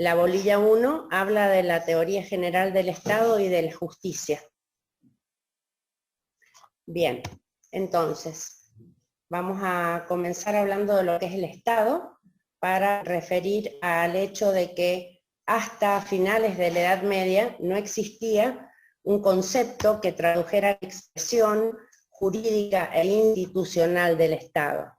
La bolilla 1 habla de la teoría general del Estado y de la justicia. Bien, entonces, vamos a comenzar hablando de lo que es el Estado, para referir al hecho de que hasta finales de la Edad Media no existía un concepto que tradujera la expresión jurídica e institucional del Estado.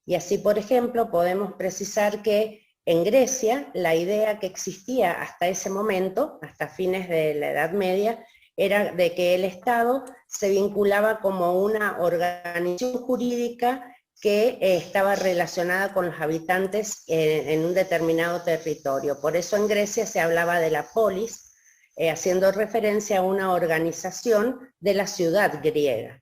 Y así, por ejemplo, podemos precisar que en Grecia la idea que existía hasta ese momento, hasta fines de la Edad Media, era de que el Estado se vinculaba como una organización jurídica que estaba relacionada con los habitantes en un determinado territorio. Por eso en Grecia se hablaba de la polis, haciendo referencia a una organización de la ciudad griega.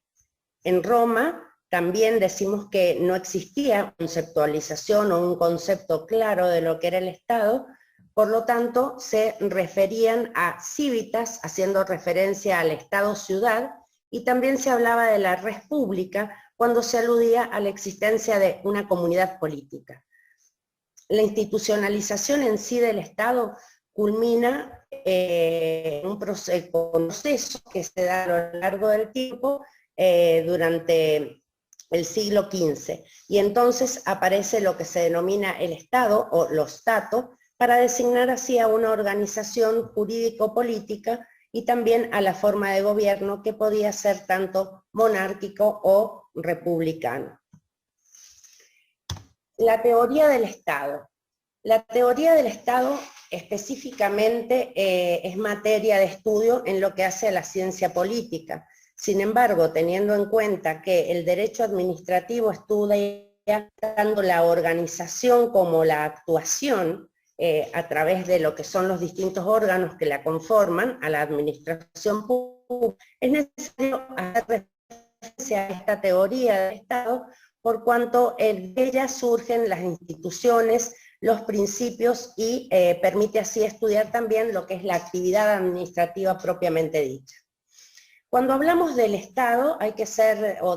En Roma también decimos que no existía conceptualización o un concepto claro de lo que era el Estado, por lo tanto se referían a civitas, haciendo referencia al Estado-ciudad, y también se hablaba de la república cuando se aludía a la existencia de una comunidad política. La institucionalización en sí del Estado culmina en un proceso que se da a lo largo del tiempo durante el siglo XV, y entonces aparece lo que se denomina el Estado o los stato, para designar así a una organización jurídico-política y también a la forma de gobierno que podía ser tanto monárquico o republicano. La teoría del Estado. La teoría del Estado específicamente es materia de estudio en lo que hace a la ciencia política. Sin embargo, teniendo en cuenta que el derecho administrativo estudia tanto la organización como la actuación a través de lo que son los distintos órganos que la conforman, a la administración pública, es necesario hacer referencia a esta teoría del Estado, por cuanto de ella surgen las instituciones, los principios y permite así estudiar también lo que es la actividad administrativa propiamente dicha. Cuando hablamos del Estado hay que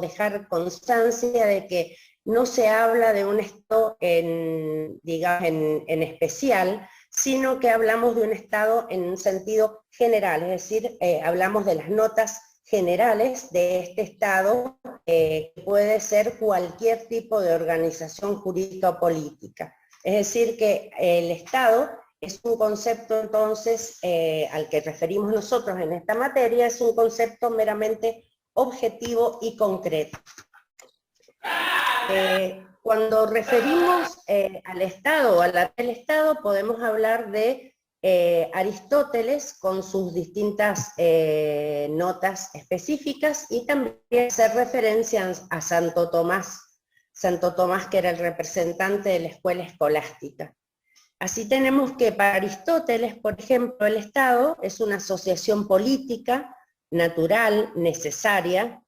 dejar constancia de que no se habla de un Estado digamos, en especial, sino que hablamos de un Estado en un sentido general, es decir, hablamos de las notas generales de este Estado, que puede ser cualquier tipo de organización jurídica o política. Es decir, que el Estado es un concepto entonces al que referimos nosotros en esta materia, es un concepto meramente objetivo y concreto. Cuando referimos al Estado o a la del Estado, podemos hablar de Aristóteles con sus distintas notas específicas, y también hacer referencia a Santo Tomás, que era el representante de la escuela escolástica. Así tenemos que para Aristóteles, por ejemplo, el Estado es una asociación política, natural, necesaria,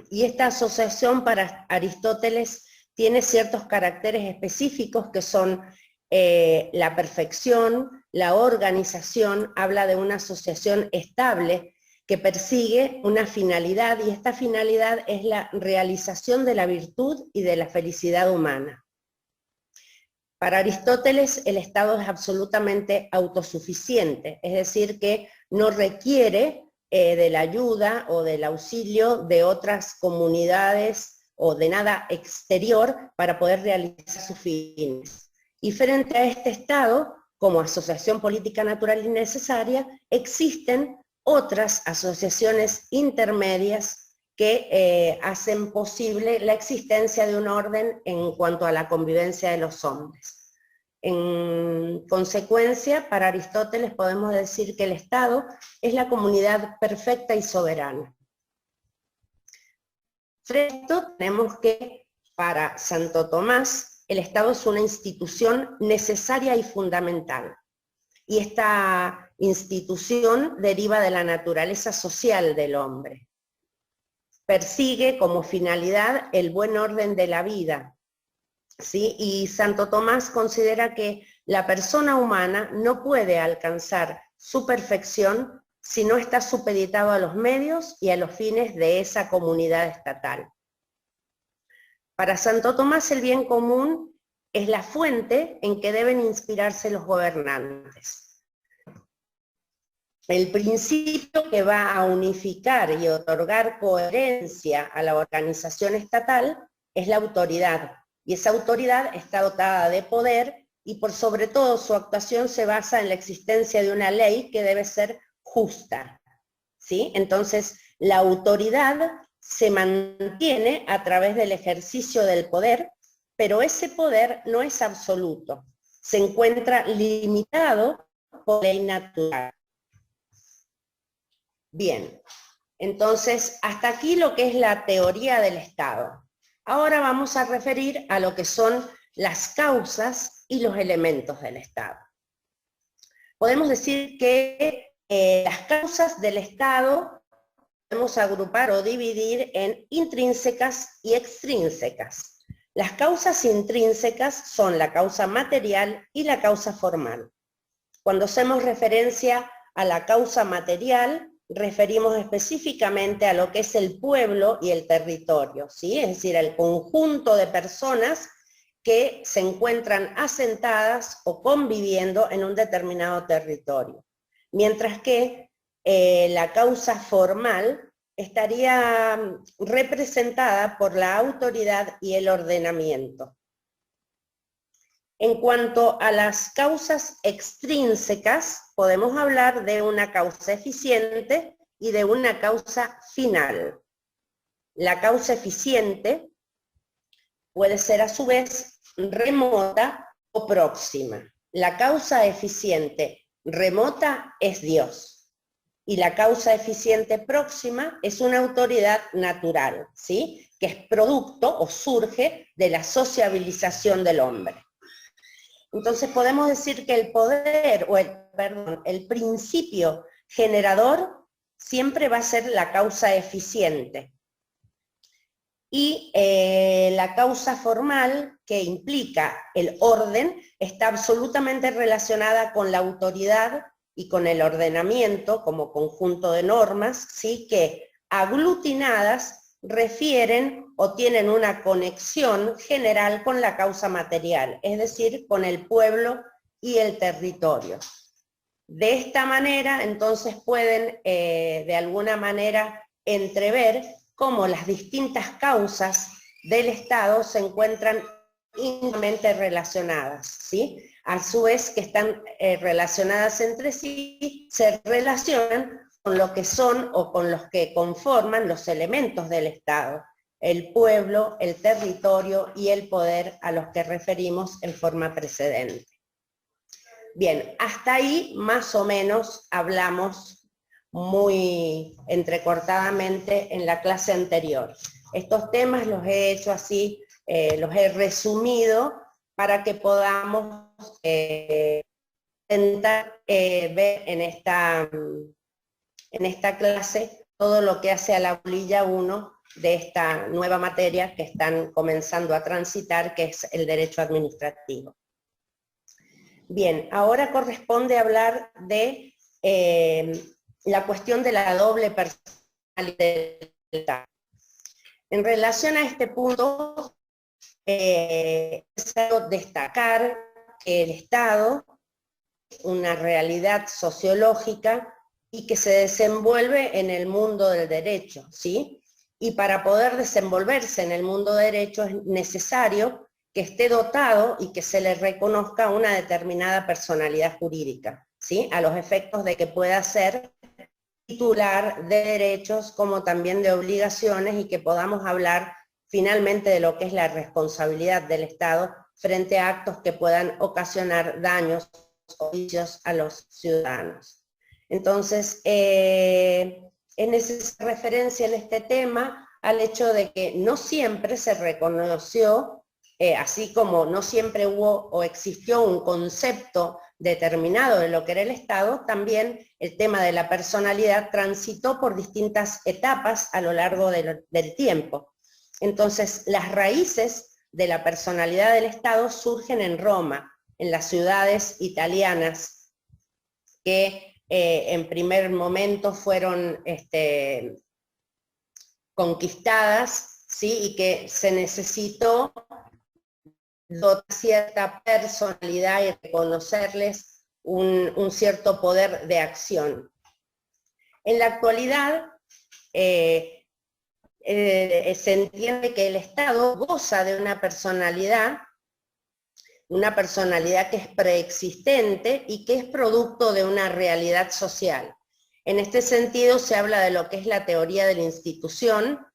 y esta asociación para Aristóteles tiene ciertos caracteres específicos que son la perfección, la organización, habla de una asociación estable que persigue una finalidad, y esta finalidad es la realización de la virtud y de la felicidad humana. Para Aristóteles el Estado es absolutamente autosuficiente, es decir, que no requiere de la ayuda o del auxilio de otras comunidades o de nada exterior para poder realizar sus fines. Y frente a este Estado, como asociación política natural y necesaria, existen otras asociaciones intermedias que hacen posible la existencia de un orden en cuanto a la convivencia de los hombres. En consecuencia, para Aristóteles podemos decir que el Estado es la comunidad perfecta y soberana. Frente a esto, tenemos que para Santo Tomás el Estado es una institución necesaria y fundamental. Y esta institución deriva de la naturaleza social del hombre. Persigue como finalidad el buen orden de la vida, ¿sí? Y Santo Tomás considera que la persona humana no puede alcanzar su perfección si no está supeditado a los medios y a los fines de esa comunidad estatal. Para Santo Tomás el bien común es la fuente en que deben inspirarse los gobernantes. El principio que va a unificar y otorgar coherencia a la organización estatal es la autoridad, y esa autoridad está dotada de poder y por sobre todo su actuación se basa en la existencia de una ley que debe ser justa, ¿sí? Entonces, la autoridad se mantiene a través del ejercicio del poder, pero ese poder no es absoluto, se encuentra limitado por ley natural. Bien, entonces hasta aquí lo que es la teoría del Estado. Ahora vamos a referir a lo que son las causas y los elementos del Estado. Podemos decir que las causas del Estado podemos agrupar o dividir en intrínsecas y extrínsecas. Las causas intrínsecas son la causa material y la causa formal. Cuando hacemos referencia a la causa material, referimos específicamente a lo que es el pueblo y el territorio, ¿sí? Es decir, el conjunto de personas que se encuentran asentadas o conviviendo en un determinado territorio. Mientras que la causa formal estaría representada por la autoridad y el ordenamiento. En cuanto a las causas extrínsecas, podemos hablar de una causa eficiente y de una causa final. La causa eficiente puede ser a su vez remota o próxima. La causa eficiente remota es Dios y la causa eficiente próxima es una autoridad natural, ¿sí? Que es producto o surge de la sociabilización del hombre. Entonces podemos decir que el poder, o el principio generador siempre va a ser la causa eficiente. Y la causa formal, que implica el orden, está absolutamente relacionada con la autoridad y con el ordenamiento como conjunto de normas, ¿sí? Que aglutinadas refieren o tienen una conexión general con la causa material, es decir, con el pueblo y el territorio. De esta manera, entonces pueden de alguna manera entrever cómo las distintas causas del Estado se encuentran íntimamente relacionadas, ¿sí? A su vez que están relacionadas entre sí, se relacionan con lo que son o con los que conforman los elementos del Estado, el pueblo, el territorio y el poder a los que referimos en forma precedente. Bien, hasta ahí más o menos hablamos muy entrecortadamente en la clase anterior. Estos temas los he hecho así, los he resumido para que podamos intentar ver en esta clase todo lo que hace a la bolilla 1 de esta nueva materia que están comenzando a transitar, que es el derecho administrativo. Bien, ahora corresponde hablar de la cuestión de la doble personalidad. En relación a este punto, quiero destacar que el Estado es una realidad sociológica y que se desenvuelve en el mundo del derecho, ¿sí? Y para poder desenvolverse en el mundo del derecho es necesario que esté dotado y que se le reconozca una determinada personalidad jurídica, ¿sí? A los efectos de que pueda ser titular de derechos como también de obligaciones y que podamos hablar finalmente de lo que es la responsabilidad del Estado frente a actos que puedan ocasionar daños o vicios a los ciudadanos. Entonces, es necesaria referencia en este tema al hecho de que no siempre se reconoció, así como no siempre hubo o existió un concepto determinado de lo que era el Estado, también el tema de la personalidad transitó por distintas etapas a lo largo del tiempo. Entonces, las raíces de la personalidad del Estado surgen en Roma, en las ciudades italianas, que en primer momento fueron conquistadas, ¿sí? Y que se necesitó dotar cierta personalidad y reconocerles un cierto poder de acción. En la actualidad, se entiende que el Estado goza de una personalidad que es preexistente y que es producto de una realidad social. En este sentido se habla de lo que es la teoría de la institución,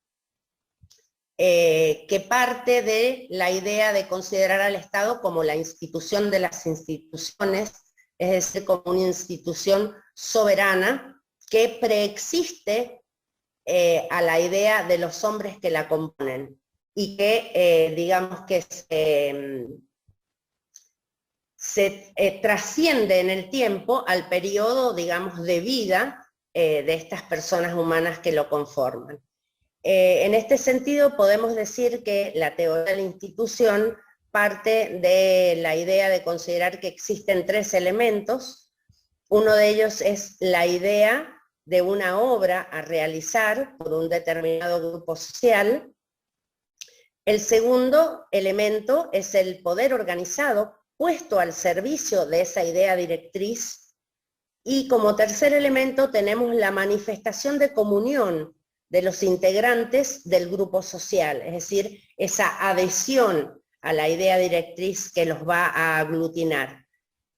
que parte de la idea de considerar al Estado como la institución de las instituciones, es decir, como una institución soberana que preexiste a la idea de los hombres que la componen y que, digamos que se trasciende en el tiempo al periodo, digamos, de vida de estas personas humanas que lo conforman. En este sentido podemos decir que la teoría de la institución parte de la idea de considerar que existen tres elementos. Uno de ellos es la idea de una obra a realizar por un determinado grupo social. El segundo elemento es el poder organizado puesto al servicio de esa idea directriz. Y como tercer elemento tenemos la manifestación de comunión de los integrantes del grupo social, es decir, esa adhesión a la idea directriz que los va a aglutinar.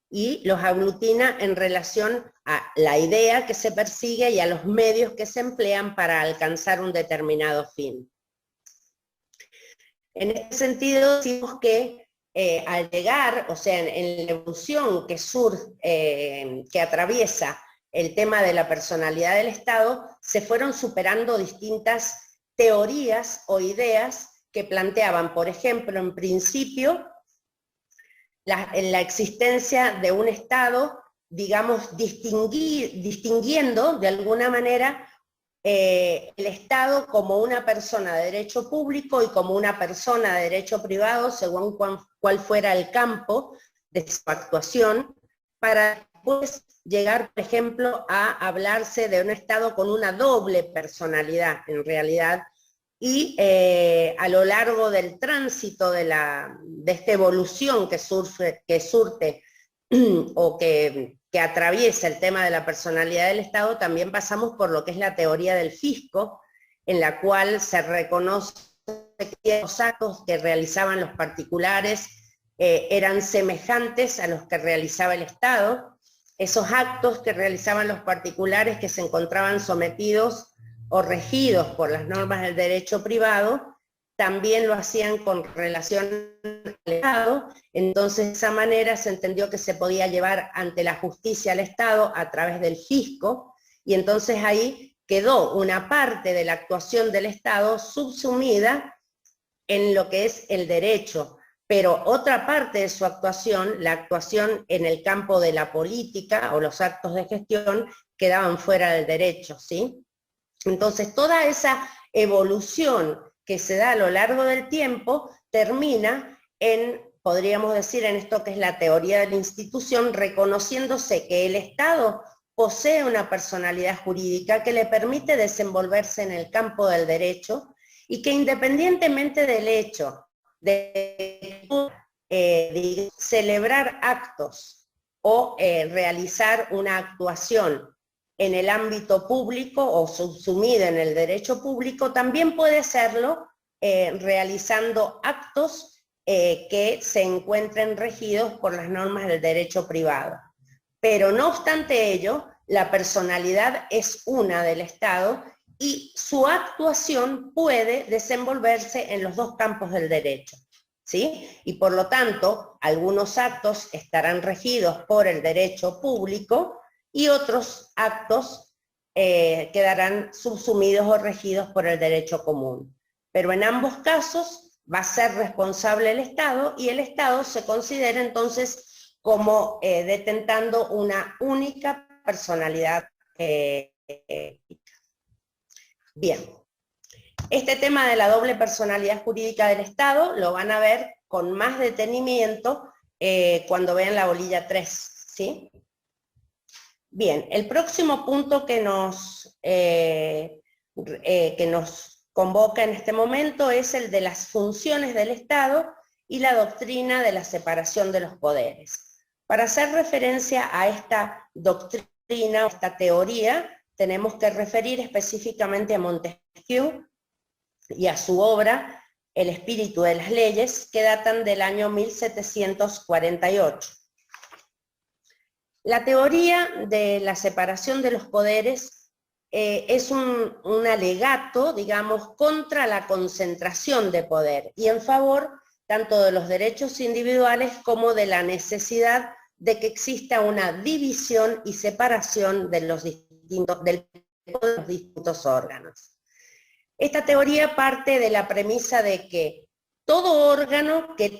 Y los aglutina en relación a la idea que se persigue y a los medios que se emplean para alcanzar un determinado fin. En este sentido decimos que al llegar, o sea, en la evolución que atraviesa el tema de la personalidad del Estado, se fueron superando distintas teorías o ideas que planteaban, por ejemplo, en principio, en la existencia de un Estado, digamos, distinguiendo de alguna manera el Estado como una persona de derecho público y como una persona de derecho privado, según cuál fuera el campo de su actuación, para después llegar, por ejemplo, a hablarse de un Estado con una doble personalidad, en realidad, y a lo largo del tránsito de esta evolución que surte o que atraviesa el tema de la personalidad del Estado, también pasamos por lo que es la teoría del fisco, en la cual se reconoce que los actos que realizaban los particulares eran semejantes a los que realizaba el Estado. Esos actos que realizaban los particulares que se encontraban sometidos o regidos por las normas del derecho privado, también lo hacían con relación al Estado. Entonces de esa manera se entendió que se podía llevar ante la justicia al Estado a través del fisco, y entonces ahí quedó una parte de la actuación del Estado subsumida en lo que es el derecho, pero otra parte de su actuación, la actuación en el campo de la política o los actos de gestión, quedaban fuera del derecho, ¿sí? Entonces toda esa evolución que se da a lo largo del tiempo termina en, podríamos decir, en esto que es la teoría de la institución, reconociéndose que el Estado posee una personalidad jurídica que le permite desenvolverse en el campo del derecho y que independientemente del hecho de celebrar actos o realizar una actuación en el ámbito público o subsumida en el derecho público, también puede serlo realizando actos que se encuentren regidos por las normas del derecho privado. Pero no obstante ello, la personalidad es una del Estado y su actuación puede desenvolverse en los dos campos del derecho, ¿sí? Y por lo tanto, algunos actos estarán regidos por el derecho público y otros actos quedarán subsumidos o regidos por el derecho común. Pero en ambos casos va a ser responsable el Estado y el Estado se considera entonces como detentando una única personalidad. Bien, este tema de la doble personalidad jurídica del Estado lo van a ver con más detenimiento cuando vean la bolilla 3, ¿sí? Bien, el próximo punto que nos convoca en este momento es el de las funciones del Estado y la doctrina de la separación de los poderes. Para hacer referencia a esta doctrina, esta teoría, tenemos que referir específicamente a Montesquieu y a su obra El espíritu de las leyes, que datan del año 1748. La teoría de la separación de los poderes es un alegato, digamos, contra la concentración de poder y en favor tanto de los derechos individuales como de la necesidad de que exista una división y separación de los distintos órganos. Esta teoría parte de la premisa de que todo órgano que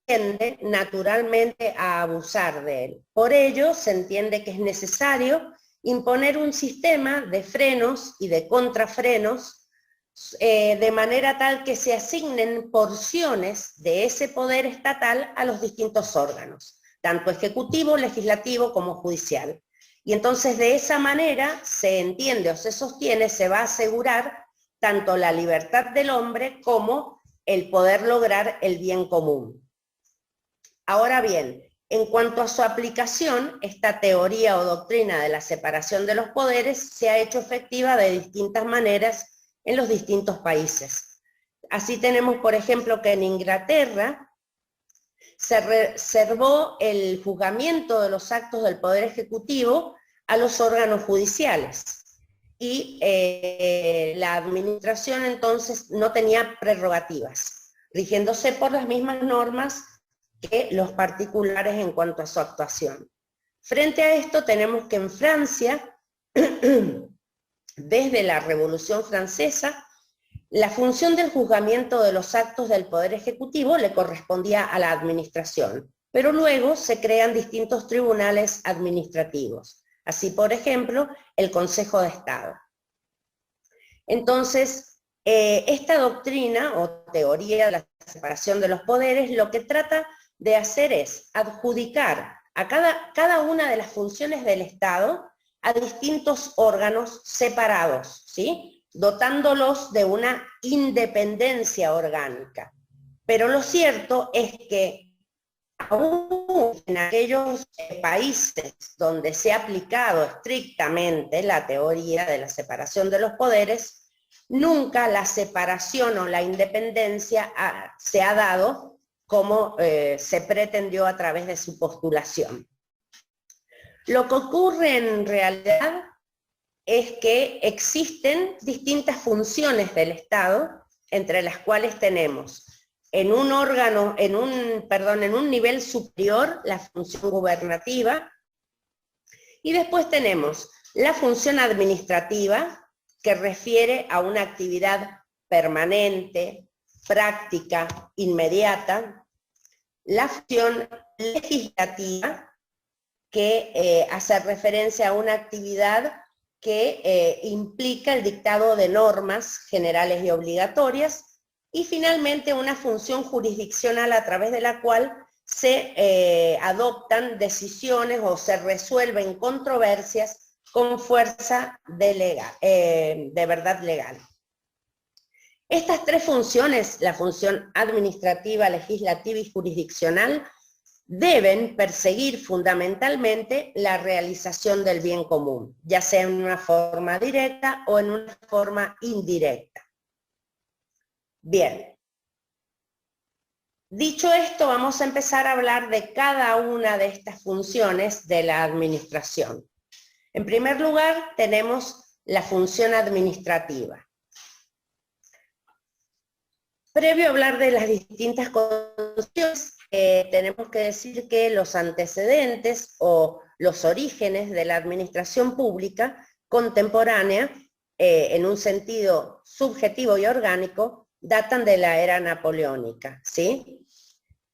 tiende naturalmente a abusar de él. Por ello, se entiende que es necesario imponer un sistema de frenos y de contrafrenos de manera tal que se asignen porciones de ese poder estatal a los distintos órganos, tanto ejecutivo, legislativo como judicial. Y entonces de esa manera se entiende o se sostiene, se va a asegurar tanto la libertad del hombre como el poder lograr el bien común. Ahora bien, en cuanto a su aplicación, esta teoría o doctrina de la separación de los poderes se ha hecho efectiva de distintas maneras en los distintos países. Así tenemos, por ejemplo, que en Inglaterra se reservó el juzgamiento de los actos del Poder Ejecutivo a los órganos judiciales. Y la administración entonces no tenía prerrogativas, rigiéndose por las mismas normas que los particulares en cuanto a su actuación. Frente a esto tenemos que en Francia, desde la Revolución Francesa, la función del juzgamiento de los actos del Poder Ejecutivo le correspondía a la administración, pero luego se crean distintos tribunales administrativos. Así, por ejemplo, el Consejo de Estado. Entonces, esta doctrina o teoría de la separación de los poderes lo que trata de hacer es adjudicar a cada una de las funciones del Estado a distintos órganos separados, ¿sí?, dotándolos de una independencia orgánica. Pero lo cierto es que aún en aquellos países donde se ha aplicado estrictamente la teoría de la separación de los poderes, nunca la separación o la independencia se ha dado como se pretendió a través de su postulación. Lo que ocurre en realidad es que existen distintas funciones del Estado, entre las cuales tenemos en un nivel superior la función gubernativa, y después tenemos la función administrativa, que refiere a una actividad permanente, práctica, inmediata, la función legislativa, que hace referencia a una actividad que implica el dictado de normas generales y obligatorias, y finalmente una función jurisdiccional a través de la cual se adoptan decisiones o se resuelven controversias con fuerza de verdad legal. Estas tres funciones, la función administrativa, legislativa y jurisdiccional, deben perseguir fundamentalmente la realización del bien común, ya sea en una forma directa o en una forma indirecta. Bien. Dicho esto, vamos a empezar a hablar de cada una de estas funciones de la administración. En primer lugar, tenemos la función administrativa. Previo a hablar de las distintas condiciones, tenemos que decir que los antecedentes o los orígenes de la administración pública contemporánea, en un sentido subjetivo y orgánico, datan de la era napoleónica, ¿sí?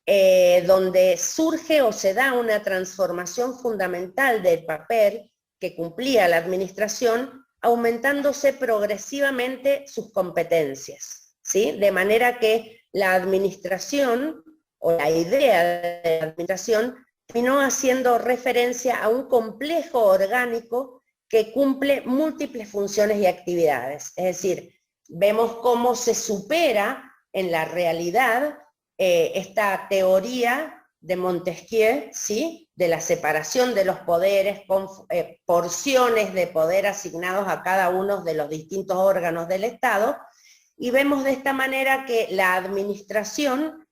Donde surge o se da una transformación fundamental del papel que cumplía la administración, aumentándose progresivamente sus competencias, ¿sí? De manera que la administración o la idea de la administración terminó haciendo referencia a un complejo orgánico que cumple múltiples funciones y actividades. Es decir, vemos cómo se supera en la realidad esta teoría de Montesquieu, ¿sí?, de la separación de los poderes con porciones de poder asignados a cada uno de los distintos órganos del Estado, y vemos de esta manera que la administración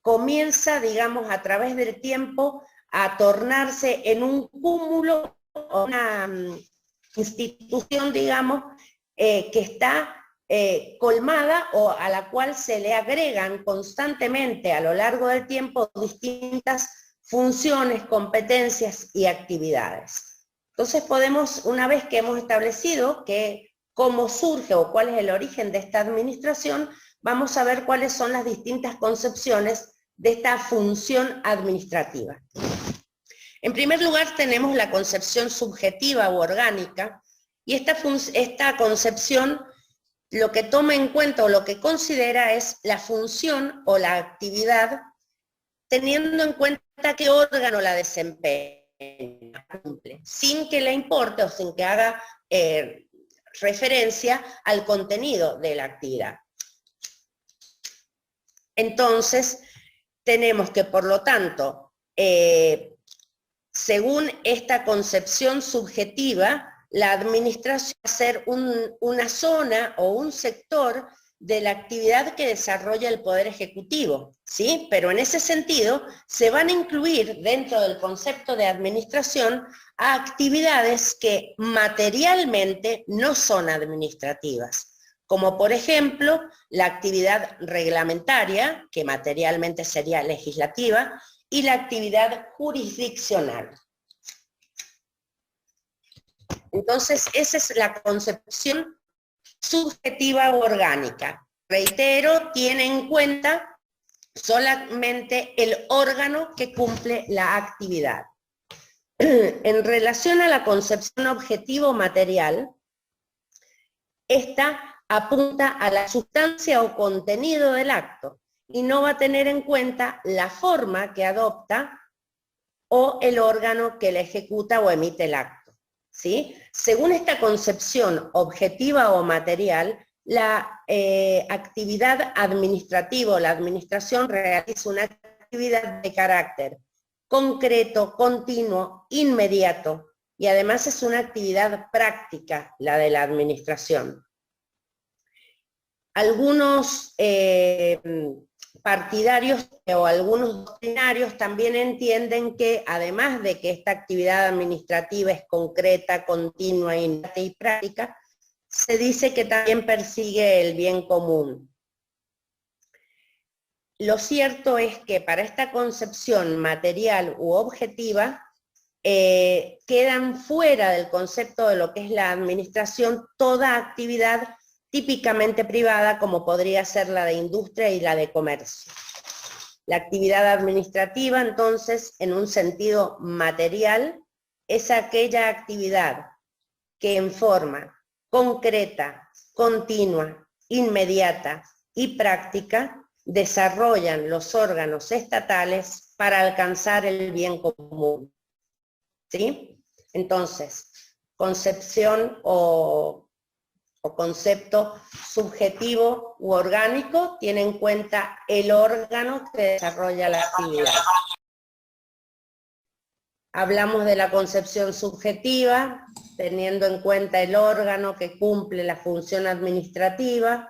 comienza, digamos, a través del tiempo a tornarse en un cúmulo, una institución, digamos, que está colmada o a la cual se le agregan constantemente a lo largo del tiempo distintas funciones, competencias y actividades. Entonces podemos, una vez que hemos establecido cómo surge o cuál es el origen de esta administración, vamos a ver cuáles son las distintas concepciones de esta función administrativa. En primer lugar tenemos la concepción subjetiva u orgánica, y esta concepción lo que toma en cuenta o lo que considera es la función o la actividad, teniendo en cuenta qué órgano la desempeña, sin que le importe o sin que haga referencia al contenido de la actividad. Entonces, tenemos que, por lo tanto, según esta concepción subjetiva, la administración va a ser una zona o un sector de la actividad que desarrolla el Poder Ejecutivo, ¿sí? Pero en ese sentido se van a incluir dentro del concepto de administración a actividades que materialmente no son administrativas, como por ejemplo la actividad reglamentaria, que materialmente sería legislativa, y la actividad jurisdiccional. Entonces, esa es la concepción subjetiva o orgánica. Reitero, tiene en cuenta solamente el órgano que cumple la actividad. En relación a la concepción objetivo material, esta apunta a la sustancia o contenido del acto y no va a tener en cuenta la forma que adopta o el órgano que le ejecuta o emite el acto, ¿sí? Según esta concepción objetiva o material, la actividad administrativa o la administración realiza una actividad de carácter concreto, continuo, inmediato, y además es una actividad práctica la de la administración. Algunos partidarios o algunos doctrinarios también entienden que, además de que esta actividad administrativa es concreta, continua, inmediata y práctica, se dice que también persigue el bien común. Lo cierto es que para esta concepción material u objetiva, quedan fuera del concepto de lo que es la administración toda actividad típicamente privada, como podría ser la de industria y la de comercio. La actividad administrativa, entonces, en un sentido material, es aquella actividad que en forma concreta, continua, inmediata y práctica desarrollan los órganos estatales para alcanzar el bien común. ¿Sí? Entonces, concepción o concepto subjetivo u orgánico tiene en cuenta el órgano que desarrolla la actividad. Hablamos de la concepción subjetiva, teniendo en cuenta el órgano que cumple la función administrativa.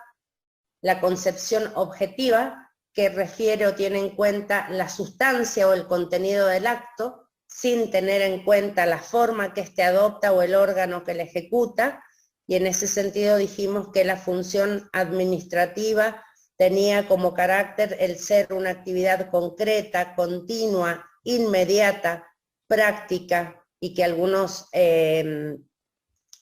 La concepción objetiva, que refiere o tiene en cuenta la sustancia o el contenido del acto, sin tener en cuenta la forma que éste adopta o el órgano que le ejecuta, y en ese sentido dijimos que la función administrativa tenía como carácter el ser una actividad concreta, continua, inmediata, práctica, y que algunos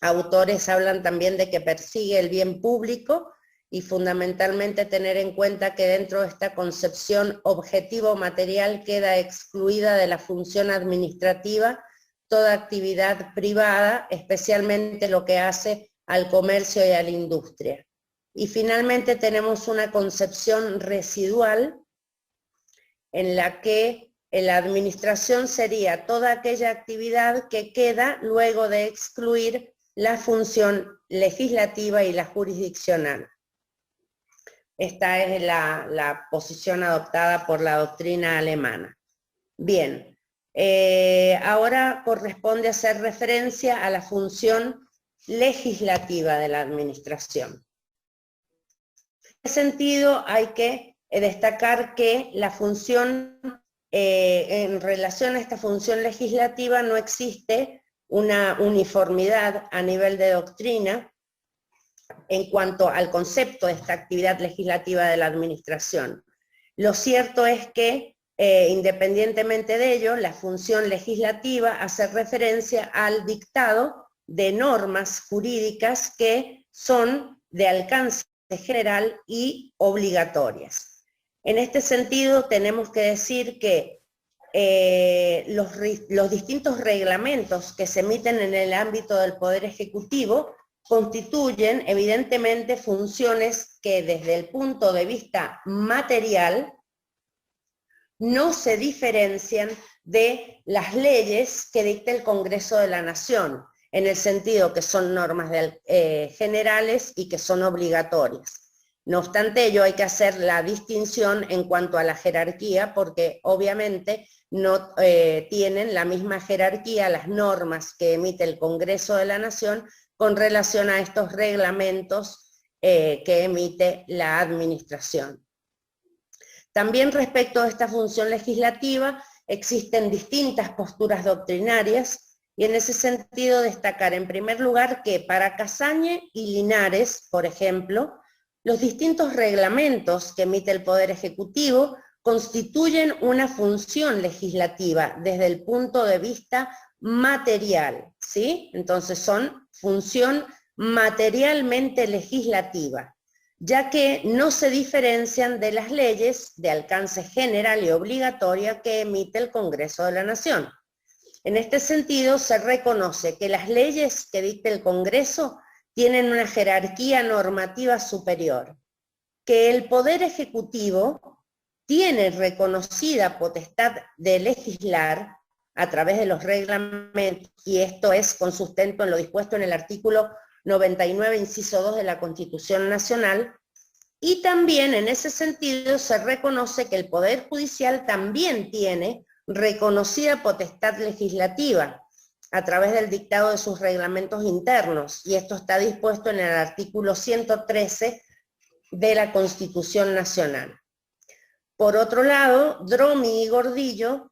autores hablan también de que persigue el bien público, y fundamentalmente tener en cuenta que dentro de esta concepción objetivo material queda excluida de la función administrativa toda actividad privada, especialmente lo que hace al comercio y a la industria. Y finalmente tenemos una concepción residual en la que la administración sería toda aquella actividad que queda luego de excluir la función legislativa y la jurisdiccional. Esta es la posición adoptada por la doctrina alemana. Bien, ahora corresponde hacer referencia a la función legislativa de la administración. En ese sentido hay que destacar que la función, en relación a esta función legislativa no existe una uniformidad a nivel de doctrina en cuanto al concepto de esta actividad legislativa de la administración. Lo cierto es que, independientemente de ello, la función legislativa hace referencia al dictado de normas jurídicas que son de alcance general y obligatorias. En este sentido, tenemos que decir que los distintos reglamentos que se emiten en el ámbito del Poder Ejecutivo constituyen evidentemente funciones que desde el punto de vista material no se diferencian de las leyes que dicta el Congreso de la Nación, en el sentido que son normas generales y que son obligatorias. No obstante ello, hay que hacer la distinción en cuanto a la jerarquía, porque obviamente no tienen la misma jerarquía las normas que emite el Congreso de la Nación con relación a estos reglamentos que emite la administración. También respecto a esta función legislativa, existen distintas posturas doctrinarias, y en ese sentido destacar en primer lugar que para Casagne y Linares, por ejemplo, los distintos reglamentos que emite el Poder Ejecutivo constituyen una función legislativa desde el punto de vista material, ¿sí? Entonces son función materialmente legislativa, ya que no se diferencian de las leyes de alcance general y obligatoria que emite el Congreso de la Nación. En este sentido, se reconoce que las leyes que dicta el Congreso tienen una jerarquía normativa superior, que el Poder Ejecutivo tiene reconocida potestad de legislar a través de los reglamentos, y esto es con sustento en lo dispuesto en el artículo 99, inciso 2 de la Constitución Nacional, y también en ese sentido se reconoce que el Poder Judicial también tiene reconocida potestad legislativa a través del dictado de sus reglamentos internos, y esto está dispuesto en el artículo 113 de la Constitución Nacional. Por otro lado, Dromi y Gordillo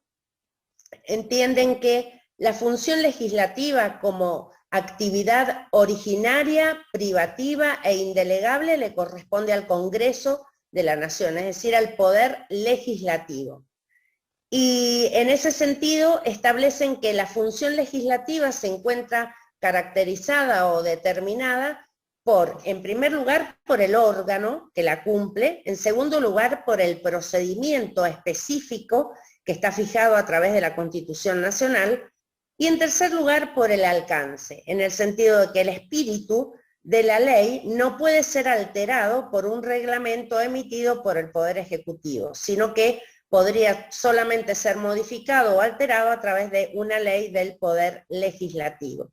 entienden que la función legislativa como actividad originaria, privativa e indelegable le corresponde al Congreso de la Nación, es decir, al Poder Legislativo. Y en ese sentido establecen que la función legislativa se encuentra caracterizada o determinada por, en primer lugar, por el órgano que la cumple, en segundo lugar, por el procedimiento específico que está fijado a través de la Constitución Nacional, y en tercer lugar, por el alcance, en el sentido de que el espíritu de la ley no puede ser alterado por un reglamento emitido por el Poder Ejecutivo, sino que podría solamente ser modificado o alterado a través de una ley del Poder Legislativo.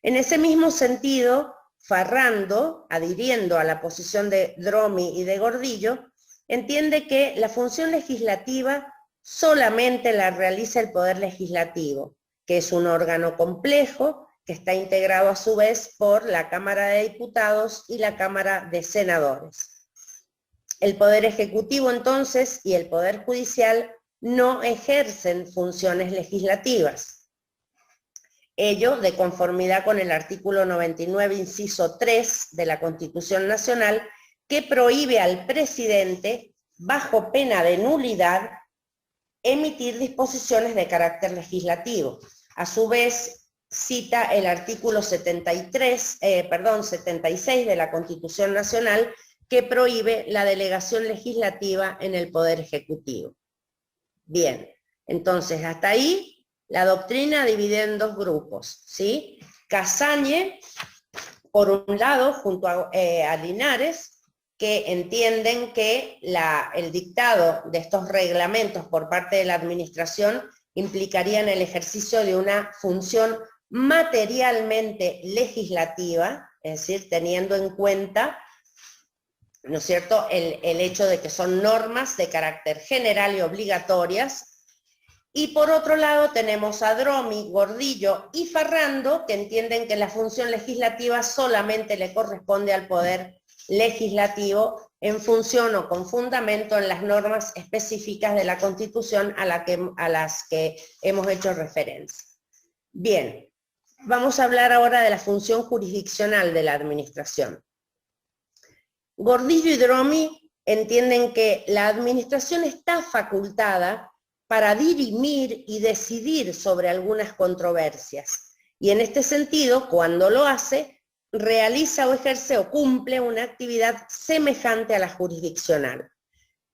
En ese mismo sentido, Farrando, adhiriendo a la posición de Dromi y de Gordillo, entiende que la función legislativa solamente la realiza el Poder Legislativo, que es un órgano complejo que está integrado a su vez por la Cámara de Diputados y la Cámara de Senadores. El Poder Ejecutivo entonces y el Poder Judicial no ejercen funciones legislativas. Ello de conformidad con el artículo 99, inciso 3 de la Constitución Nacional, que prohíbe al presidente, bajo pena de nulidad, emitir disposiciones de carácter legislativo. A su vez, cita el artículo 76 de la Constitución Nacional, que prohíbe la delegación legislativa en el Poder Ejecutivo. Bien, entonces hasta ahí la doctrina divide en dos grupos, ¿sí? Casagne, por un lado, junto a Linares, que entienden que el dictado de estos reglamentos por parte de la administración implicarían el ejercicio de una función materialmente legislativa, es decir, teniendo en cuenta ¿no es cierto?, el hecho de que son normas de carácter general y obligatorias. Y por otro lado tenemos a Dromi, Gordillo y Ferrando, que entienden que la función legislativa solamente le corresponde al Poder Legislativo en función o con fundamento en las normas específicas de la Constitución a las que hemos hecho referencia. Bien, vamos a hablar ahora de la función jurisdiccional de la administración. Gordillo y Dromi entienden que la administración está facultada para dirimir y decidir sobre algunas controversias. Y en este sentido, cuando lo hace, realiza o ejerce o cumple una actividad semejante a la jurisdiccional.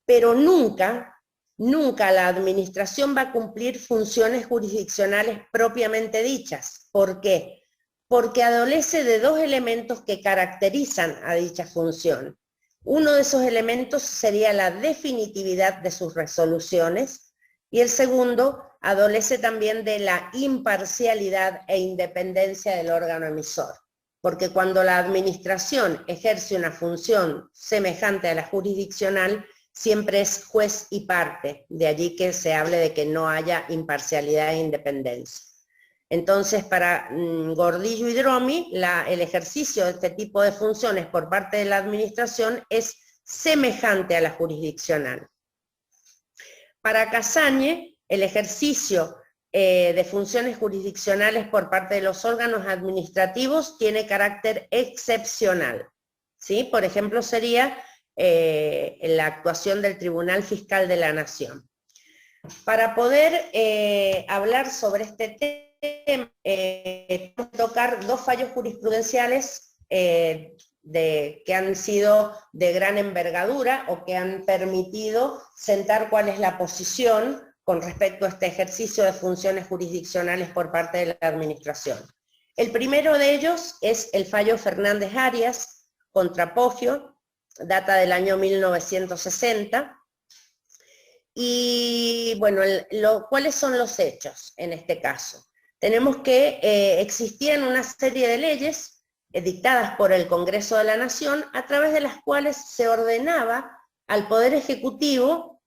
Pero nunca la administración va a cumplir funciones jurisdiccionales propiamente dichas. ¿Por qué? Porque adolece de dos elementos que caracterizan a dicha función. Uno de esos elementos sería la definitividad de sus resoluciones, y el segundo adolece también de la imparcialidad e independencia del órgano emisor. Porque cuando la administración ejerce una función semejante a la jurisdiccional, siempre es juez y parte, de allí que se hable de que no haya imparcialidad e independencia. Entonces, para Gordillo y Dromi, el ejercicio de este tipo de funciones por parte de la administración es semejante a la jurisdiccional. Para Casagne, el ejercicio de funciones jurisdiccionales por parte de los órganos administrativos tiene carácter excepcional, ¿sí? Por ejemplo, sería la actuación del Tribunal Fiscal de la Nación. Para poder hablar sobre este tema, vamos a tocar dos fallos jurisprudenciales que han sido de gran envergadura o que han permitido sentar cuál es la posición con respecto a este ejercicio de funciones jurisdiccionales por parte de la administración. El primero de ellos es el fallo Fernández Arias contra Poggio, data del año 1960, y bueno, ¿cuáles son los hechos en este caso? Tenemos que existían una serie de leyes dictadas por el Congreso de la Nación, a través de las cuales se ordenaba al Poder Ejecutivo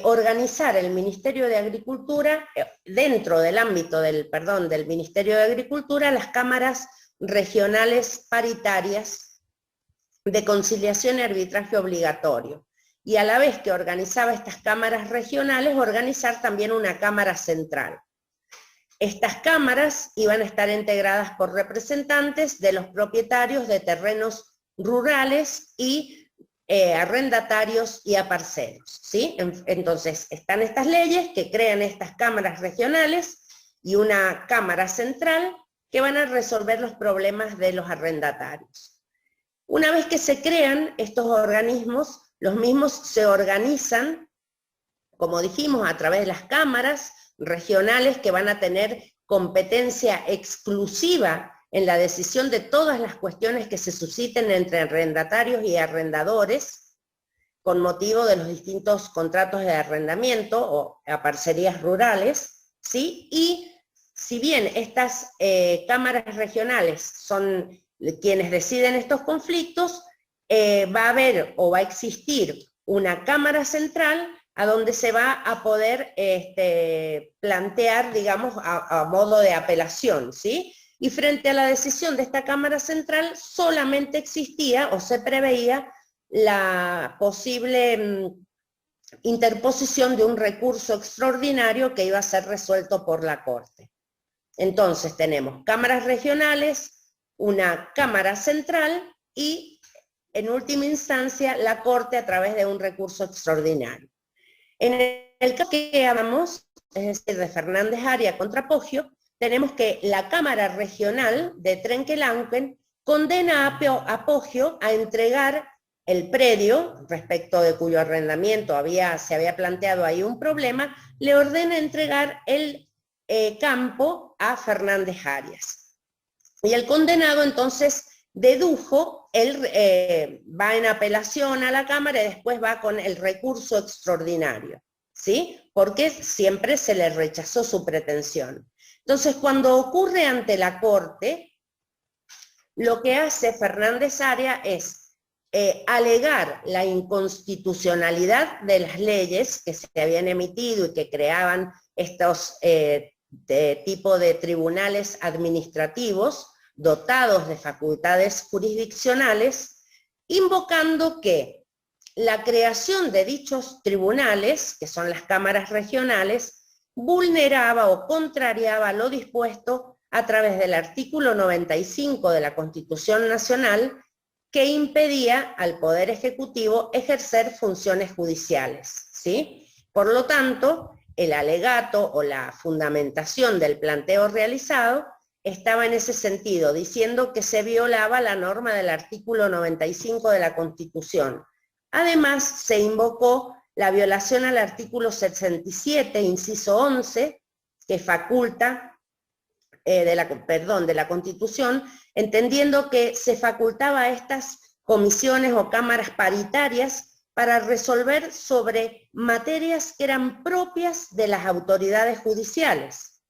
organizar el Ministerio de Agricultura, dentro del ámbito del Ministerio de Agricultura, las cámaras regionales paritarias de conciliación y arbitraje obligatorio. Y a la vez que organizaba estas cámaras regionales, organizar también una cámara central. Estas cámaras iban a estar integradas por representantes de los propietarios de terrenos rurales y arrendatarios y aparceros, ¿sí? Entonces, están estas leyes que crean estas cámaras regionales y una cámara central que van a resolver los problemas de los arrendatarios. Una vez que se crean estos organismos, los mismos se organizan, como dijimos, a través de las cámaras regionales que van a tener competencia exclusiva en la decisión de todas las cuestiones que se susciten entre arrendatarios y arrendadores con motivo de los distintos contratos de arrendamiento o parcerías rurales, ¿sí? Y si bien estas cámaras regionales son quienes deciden estos conflictos, va a haber o va a existir una cámara central a donde se va a poder plantear, digamos, a modo de apelación, ¿sí? Y frente a la decisión de esta Cámara Central solamente existía o se preveía la posible interposición de un recurso extraordinario que iba a ser resuelto por la Corte. Entonces tenemos cámaras regionales, una Cámara Central y, en última instancia, la Corte a través de un recurso extraordinario. En el caso que hablamos, es decir, de Fernández Arias contra Poggio, tenemos que la Cámara Regional de Trenquelauquen condena a Poggio a entregar el predio, respecto de cuyo arrendamiento se había planteado ahí un problema, le ordena entregar el campo a Fernández Arias. Y el condenado entonces dedujo, él va en apelación a la Cámara y después va con el recurso extraordinario, ¿sí? Porque siempre se le rechazó su pretensión. Entonces, cuando ocurre ante la Corte, lo que hace Fernández Arias es alegar la inconstitucionalidad de las leyes que se habían emitido y que creaban estos tipo de tribunales administrativos dotados de facultades jurisdiccionales, invocando que la creación de dichos tribunales, que son las cámaras regionales, vulneraba o contrariaba lo dispuesto a través del artículo 95 de la Constitución Nacional, que impedía al Poder Ejecutivo ejercer funciones judiciales, ¿sí? Por lo tanto, el alegato o la fundamentación del planteo realizado estaba en ese sentido, diciendo que se violaba la norma del artículo 95 de la Constitución. Además, se invocó la violación al artículo 67, inciso 11, que faculta de la Constitución, entendiendo que se facultaba a estas comisiones o cámaras paritarias para resolver sobre materias que eran propias de las autoridades judiciales,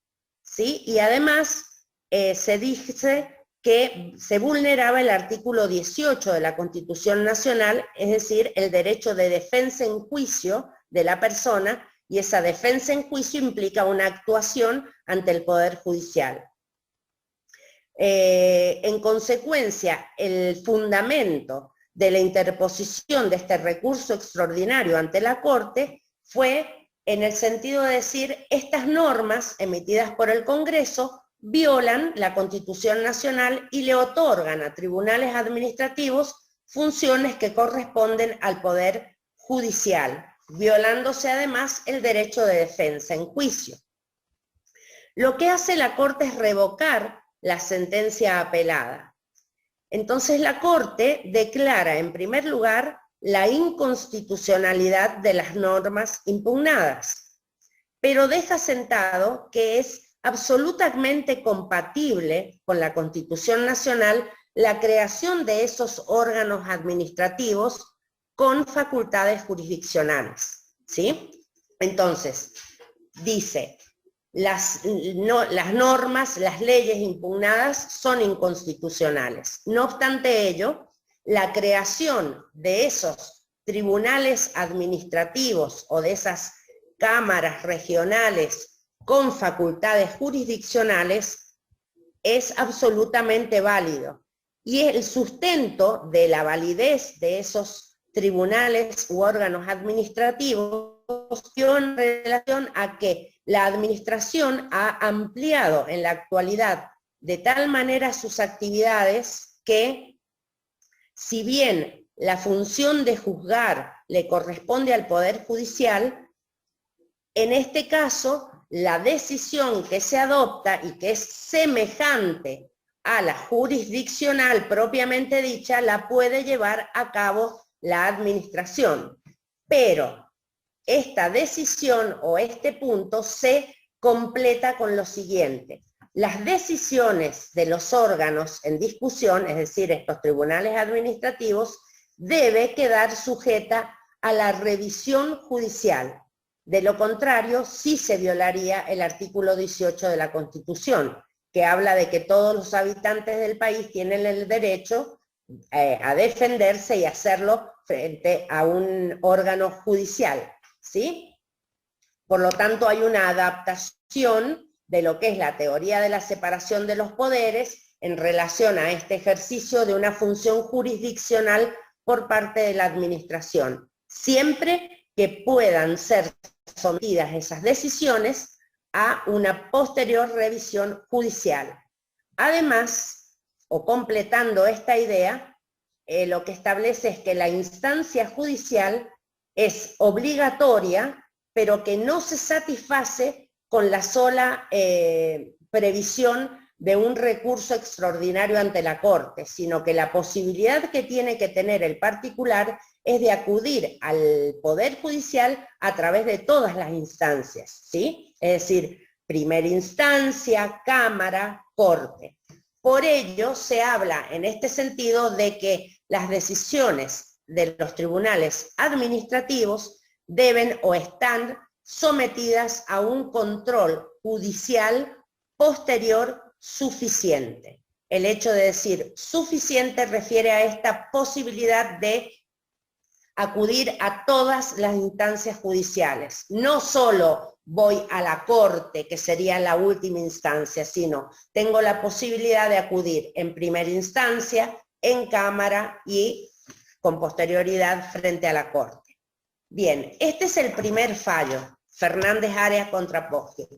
¿sí? Y además se dice que se vulneraba el artículo 18 de la Constitución Nacional, es decir, el derecho de defensa en juicio de la persona, y esa defensa en juicio implica una actuación ante el Poder Judicial. En consecuencia, el fundamento de la interposición de este recurso extraordinario ante la Corte fue en el sentido de decir, estas normas emitidas por el Congreso violan la Constitución Nacional y le otorgan a tribunales administrativos funciones que corresponden al Poder Judicial, violándose además el derecho de defensa en juicio. Lo que hace la Corte es revocar la sentencia apelada. Entonces la Corte declara en primer lugar la inconstitucionalidad de las normas impugnadas, pero deja sentado que es absolutamente compatible con la Constitución Nacional la creación de esos órganos administrativos con facultades jurisdiccionales, ¿sí? Entonces, dice, las normas, las leyes impugnadas son inconstitucionales. No obstante ello, la creación de esos tribunales administrativos o de esas cámaras regionales con facultades jurisdiccionales es absolutamente válido. Y el sustento de la validez de esos tribunales u órganos administrativos en relación a que la administración ha ampliado en la actualidad de tal manera sus actividades que, si bien la función de juzgar le corresponde al Poder Judicial, en este caso la decisión que se adopta y que es semejante a la jurisdiccional propiamente dicha, la puede llevar a cabo la administración. Pero esta decisión o este punto se completa con lo siguiente. Las decisiones de los órganos en discusión, es decir, estos tribunales administrativos, debe quedar sujeta a la revisión judicial. De lo contrario, sí se violaría el artículo 18 de la Constitución, que habla de que todos los habitantes del país tienen el derecho a defenderse y hacerlo frente a un órgano judicial, ¿sí? Por lo tanto, hay una adaptación de lo que es la teoría de la separación de los poderes en relación a este ejercicio de una función jurisdiccional por parte de la administración, siempre que puedan ser sometidas esas decisiones a una posterior revisión judicial. Además, o completando esta idea, lo que establece es que la instancia judicial es obligatoria, pero que no se satisface con la sola previsión de un recurso extraordinario ante la Corte, sino que la posibilidad que tiene que tener el particular es de acudir al Poder Judicial a través de todas las instancias, ¿sí? Es decir, primera instancia, Cámara, Corte. Por ello se habla en este sentido de que las decisiones de los tribunales administrativos deben o están sometidas a un control judicial posterior suficiente. El hecho de decir suficiente refiere a esta posibilidad de acudir a todas las instancias judiciales. No solo voy a la corte, que sería la última instancia, sino tengo la posibilidad de acudir en primera instancia, en cámara y con posterioridad frente a la corte. Bien, este es el primer fallo, Fernández Arias contra Poggio.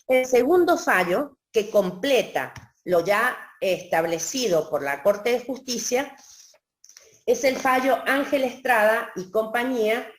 El segundo fallo, que completa lo ya establecido por la Corte de Justicia, es el fallo Ángel Estrada y compañía